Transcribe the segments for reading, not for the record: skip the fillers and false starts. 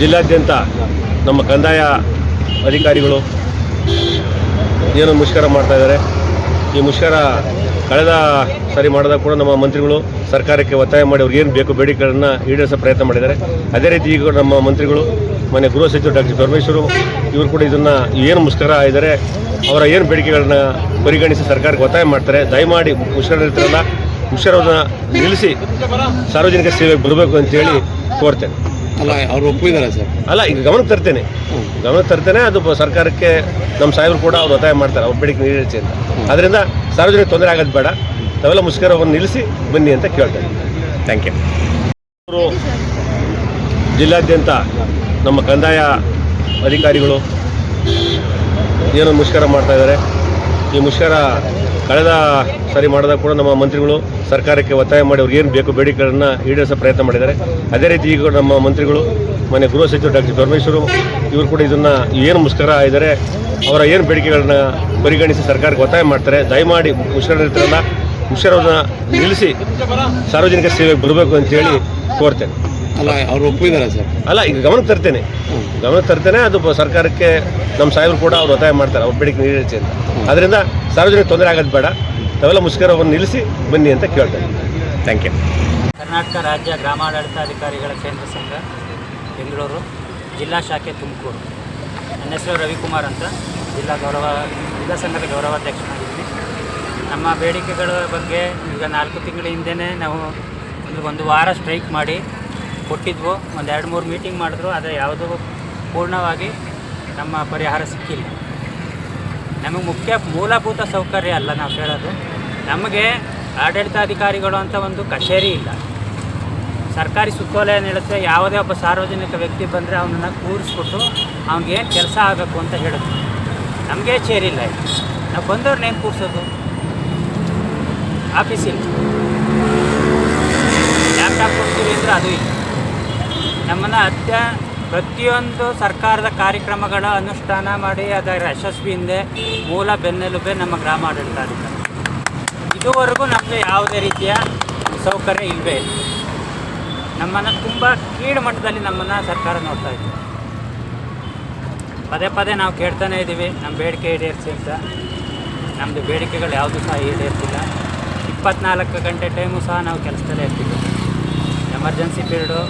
ಜಿಲ್ಲಾದ್ಯಂತ ನಮ್ಮ ಕಂದಾಯ ಅಧಿಕಾರಿಗಳು ಏನು ಮುಷ್ಕರ ಮಾಡ್ತಾಯಿದ್ದಾರೆ. ಈ ಮುಷ್ಕರ ಕಳೆದ ಸಾರಿ ಮಾಡಿದಾಗ ಕೂಡ ನಮ್ಮ ಮಂತ್ರಿಗಳು ಸರ್ಕಾರಕ್ಕೆ ಒತ್ತಾಯ ಮಾಡಿ ಅವ್ರಿಗೆ ಏನು ಬೇಕು ಬೇಡಿಕೆಗಳನ್ನು ಈಡೇರಿಸೋ ಪ್ರಯತ್ನ ಮಾಡಿದ್ದಾರೆ. ಅದೇ ರೀತಿ ಈಗ ನಮ್ಮ ಮಂತ್ರಿಗಳು ಮನೆ ಗೃಹ ಸಚಿವರು ಡಾಕ್ಟರ್ ಪರಮೇಶ್ವರು ಇವರು ಕೂಡ ಇದನ್ನು ಏನು ಮುಷ್ಕರ ಇದ್ದಾರೆ ಅವರ ಏನು ಬೇಡಿಕೆಗಳನ್ನ ಪರಿಗಣಿಸಿ ಸರ್ಕಾರಕ್ಕೆ ಒತ್ತಾಯ ಮಾಡ್ತಾರೆ. ದಯಮಾಡಿ ಮುಷ್ಕರ ಇರ್ತಾರಲ್ಲ ಮುಷ್ಕರವನ್ನು ನಿಲ್ಲಿಸಿ ಸಾರ್ವಜನಿಕ ಸೇವೆಗೆ ಬರಬೇಕು ಅಂತೇಳಿ ಕೋರ್ತೇನೆ. ಅಲ್ಲ ಅವ್ರು ಒಪ್ಪಿದ್ದಾರೆ ಸರ್? ಅಲ್ಲ, ಈಗ ಗಮನಕ್ಕೆ ತರ್ತೇನೆ. ಅದು ಸರ್ಕಾರಕ್ಕೆ ನಮ್ಮ ಸಾಹೇಬರು ಕೂಡ ಅವ್ರು ಒತ್ತಾಯ ಮಾಡ್ತಾರೆ ಅವ್ರ ಬೇಡಿಕೆ ಈಡೇರಿಸಿ ಅಂತ. ಅದರಿಂದ ಸಾರ್ವಜನಿಕ ತೊಂದರೆ ಆಗೋದು ಬೇಡ, ತಾವೆಲ್ಲ ಮುಷ್ಕರವನ್ನು ನಿಲ್ಲಿಸಿ ಬನ್ನಿ ಅಂತ ಕೇಳ್ತೇನೆ. Thank you. ಜಿಲ್ಲಾದ್ಯಂತ ನಮ್ಮ ಕಂದಾಯ ಅಧಿಕಾರಿಗಳು ಏನು ಮುಷ್ಕರ ಮಾಡ್ತಾಯಿದ್ದಾರೆ. ಈ ಮುಷ್ಕರ ಕಳೆದ ಸಾರಿ ಮಾಡಿದಾಗ ಕೂಡ ನಮ್ಮ ಮಂತ್ರಿಗಳು ಸರ್ಕಾರಕ್ಕೆ ಒತ್ತಾಯ ಮಾಡಿ ಅವ್ರಿಗೆ ಏನು ಬೇಕು ಬೇಡಿಕೆಗಳನ್ನು ಈಡೇರಿಸೋ ಪ್ರಯತ್ನ ಮಾಡಿದ್ದಾರೆ. ಅದೇ ರೀತಿ ಈಗ ನಮ್ಮ ಮಂತ್ರಿಗಳು ಮನೆ ಗೃಹ ಸಚಿವರು ಡಾಕ್ಟರ್ ಪರಮೇಶ್ವರು ಇವರು ಕೂಡ ಇದನ್ನು ಏನು ಮುಷ್ಕರ ಇದ್ದಾರೆ ಅವರ ಏನು ಬೇಡಿಕೆಗಳನ್ನ ಪರಿಗಣಿಸಿ ಸರ್ಕಾರಕ್ಕೆ ಒತ್ತಾಯ ಮಾಡ್ತಾರೆ. ದಯಮಾಡಿ ಮುಷ್ಕರ ಇರ್ತಾರಲ್ಲ ಮುಷ್ಕರವನ್ನು ನಿಲ್ಲಿಸಿ ಸಾರ್ವಜನಿಕ ಸೇವೆಗೆ ಬರಬೇಕು ಅಂತೇಳಿ ಕೋರ್ತೇನೆ. ಅಲ್ಲ ಅವ್ರು ಒಪ್ಪಿದ್ದಾರೆ ಸರ್? ಅಲ್ಲ, ಈಗ ಗಮನಕ್ಕೆ ತರ್ತೇನೆ. ಅದು ಸರ್ಕಾರಕ್ಕೆ ನಮ್ಮ ಸಾಹೇಬರು ಕೂಡ ಅವ್ರು ಒತ್ತಾಯ ಮಾಡ್ತಾರೆ ಅವ್ರ ಬೇಡಿಕೆ ಈಡೇರಿಸಿ ಅಂತ. ಅದರಿಂದ ಸಾರ್ವಜನಿಕ ತೊಂದರೆ ಆಗೋದು ಬೇಡ, ತಾವೆಲ್ಲ ಮುಷ್ಕರವನ್ನು ನಿಲ್ಲಿಸಿ ಬನ್ನಿ ಅಂತ ಕೇಳ್ತೇನೆ. Thank you. ಕರ್ನಾಟಕ ರಾಜ್ಯ ಗ್ರಾಮಾಡಳಿತಾಧಿಕಾರಿಗಳ ಕೇಂದ್ರ ಸಂಘ ಬೆಂಗಳೂರು, ಜಿಲ್ಲಾ ಶಾಖೆ ತುಮಕೂರು. ನನ್ನ ಹೆಸರು ರವಿಕುಮಾರ್ ಅಂತ, ಜಿಲ್ಲಾ ಸಂಘದ ಗೌರವಾಧ್ಯಕ್ಷನಾಗಿದ್ದೀನಿ. ನಮ್ಮ ಬೇಡಿಕೆಗಳ ಬಗ್ಗೆ ಈಗ 4 ತಿಂಗಳ ಹಿಂದೆ ನಾವು ಒಂದು ವಾರ ಸ್ಟ್ರೈಕ್ ಮಾಡಿ ಕೊಟ್ಟಿದ್ವು. ಒಂದು 2-3 ಮೀಟಿಂಗ್ ಮಾಡಿದ್ರು, ಆದರೆ ಯಾವುದೂ ಪೂರ್ಣವಾಗಿ ನಮ್ಮ ಪರಿಹಾರ ಸಿಕ್ಕಿಲ್ಲ. ನಮಗೆ ಮೂಲಭೂತ ಸೌಕರ್ಯ ಅಲ್ಲ ನಾವು ಕೇಳೋದು. ನಮಗೆ ಆಡಳಿತಾಧಿಕಾರಿಗಳು ಅಂತ ಒಂದು ಕಚೇರಿ ಇಲ್ಲ. ಸರ್ಕಾರಿ ಸುತ್ತೋಲೆಯನ್ನು ಹೇಳುತ್ತೆ, ಯಾವುದೇ ಒಬ್ಬ ಸಾರ್ವಜನಿಕ ವ್ಯಕ್ತಿ ಬಂದರೆ ಅವನನ್ನು ಕೂರಿಸ್ಬಿಟ್ಟು ಅವ್ನಿಗೇನು ಕೆಲಸ ಆಗಬೇಕು ಅಂತ ಹೇಳುತ್ತೆ. ನಮಗೆ ಚೇರಿಲ್ಲ. ನಾವು ಬಂದವ್ರನ್ನೇನು ಕೂರಿಸೋದು? ಆಫೀಸಿಲ್ಲ. ಲ್ಯಾಪ್ಟಾಪ್ ಕೊಡ್ತೀವಿ ಅಂದರೆ ಅದು ಇಲ್ಲ. ನಮ್ಮನ್ನು ಪ್ರತಿಯೊಂದು ಸರ್ಕಾರದ ಕಾರ್ಯಕ್ರಮಗಳ ಅನುಷ್ಠಾನ ಮಾಡಿ ಅದರ ಯಶಸ್ವಿಯಿಂದ ಮೂಲ ಬೆನ್ನೆಲುಬೆ ನಮ್ಮ ಗ್ರಾಮ ಆಡಳಿತಾಧಿಕಾರಿ. ಇದುವರೆಗೂ ನಮಗೆ ಯಾವುದೇ ರೀತಿಯ ಸೌಕರ್ಯ ಇಲ್ಲವೇ ಇಲ್ಲ. ನಮ್ಮನ್ನು ತುಂಬ ಕೀಳು ಮಟ್ಟದಲ್ಲಿ ನಮ್ಮನ್ನು ಸರ್ಕಾರ ನೋಡ್ತಾ ಇದೆ. ಪದೇ ನಾವು ಕೇಳ್ತಾನೆ ಇದ್ದೀವಿ ನಮ್ಮ ಬೇಡಿಕೆ ಈಡೇರಿಸಿ ಅಂತ. ನಮ್ಮದು ಬೇಡಿಕೆಗಳು ಯಾವುದೂ ಸಹ ಈಡೇರ್ತಿಲ್ಲ. 24 ಗಂಟೆ ಟೈಮು ಸಹ ನಾವು ಕೆಲಸದಲ್ಲೇ ಇರ್ತೀವಿ. ಎಮರ್ಜೆನ್ಸಿ ಪೀರಿಯಡು,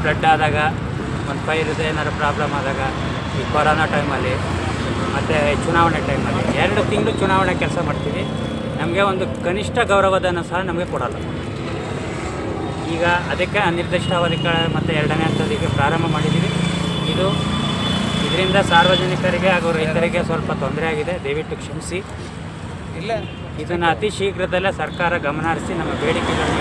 ಫ್ಲಡ್ ಆದಾಗ, ಒಂದು ಫೈರ್ ಏನಾದ್ರು ಪ್ರಾಬ್ಲಮ್ ಆದಾಗ, ಈ ಕೊರೋನಾ ಟೈಮಲ್ಲಿ ಮತ್ತು ಚುನಾವಣೆ ಟೈಮಲ್ಲಿ 2 ತಿಂಗಳು ಚುನಾವಣೆ ಕೆಲಸ ಮಾಡ್ತೀವಿ. ನಮಗೆ ಒಂದು ಕನಿಷ್ಠ ಗೌರವಧನ ಸಹ ನಮಗೆ ಕೊಡೋಲ್ಲ. ಈಗ ಅದಕ್ಕೆ ಅನಿರ್ದಿಷ್ಟಾವಧಿ ಮತ್ತು 2ನೇ ಹಂತದಿಗೆ ಪ್ರಾರಂಭ ಮಾಡಿದ್ದೀವಿ. ಇದರಿಂದ ಸಾರ್ವಜನಿಕರಿಗೆ ಹಾಗೂ ರೈತರಿಗೆ ಸ್ವಲ್ಪ ತೊಂದರೆ ಆಗಿದೆ, ದಯವಿಟ್ಟು ಕ್ಷಮಿಸಿ. ಇದನ್ನು ಅತಿ ಶೀಘ್ರದಲ್ಲೇ ಸರ್ಕಾರ ಗಮನ ಹರಿಸಿ ನಮ್ಮ ಬೇಡಿಕೆಗಳನ್ನು